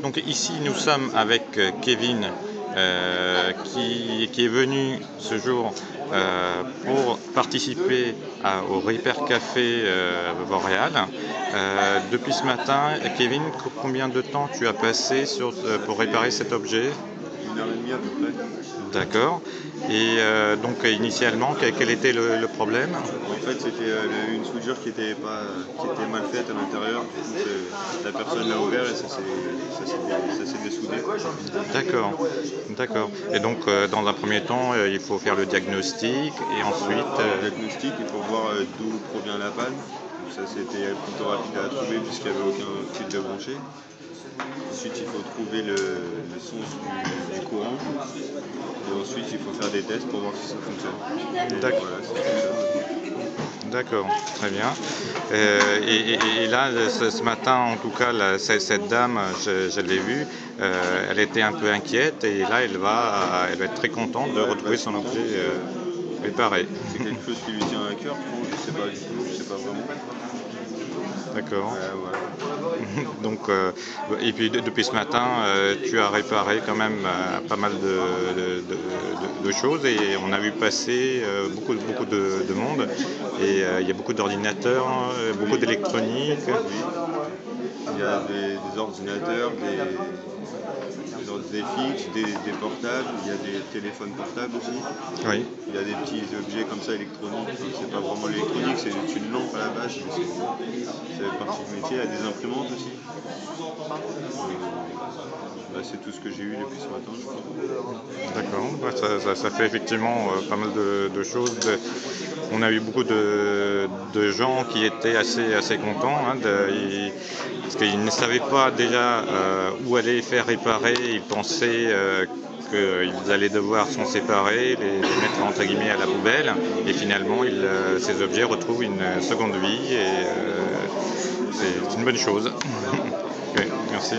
Donc ici nous sommes avec Kevin qui est venu ce jour pour participer au Repair Café Vauréal. Depuis ce matin, Kevin, combien de temps tu as passé pour réparer cet objet? 1h30 à peu près. D'accord. Et donc initialement, quel était le problème? En fait, c'était une soudure qui était mal faite à l'intérieur. La personne l'a ouvert et ça s'est dessoudé. D'accord, d'accord. Et donc dans un premier temps, il faut faire le diagnostic et ensuite... Le diagnostic, il faut voir d'où provient la panne. Donc ça, c'était plutôt rapide à trouver puisqu'il n'y avait aucun fil de branché. Ensuite, il faut trouver le sens du courant. Et ensuite, il faut faire des tests pour voir si ça fonctionne. D'accord. Voilà, ça fonctionne. D'accord, très bien. Et là, ce matin, en tout cas, cette dame, je l'ai vue, elle était un peu inquiète et là, elle va être très contente de retrouver son objet réparé. C'est quelque chose qui lui tient à cœur, je sais pas du tout, je sais pas vraiment. D'accord. Voilà. Donc, et puis depuis ce matin, tu as réparé quand même pas mal de choses et on a vu passer beaucoup de monde et il y a beaucoup d'ordinateurs, beaucoup d'électronique. Il y a des ordinateurs, des fixes, des portables, il y a des téléphones portables aussi. Oui. Il y a des petits objets comme ça électroniques. C'est pas vraiment l'électronique, c'est une lampe à la base, mais c'est partie du métier. Il y a des imprimantes aussi. C'est tout ce que j'ai eu depuis ce matin, je crois. D'accord, ça fait effectivement pas mal de choses. On a eu beaucoup de gens qui étaient assez contents, hein, parce qu'ils ne savaient pas déjà où aller faire réparer. Ils pensaient qu'ils allaient devoir s'en séparer, les mettre entre guillemets à la poubelle, et finalement ces objets retrouvent une seconde vie et c'est une bonne chose. Okay, merci.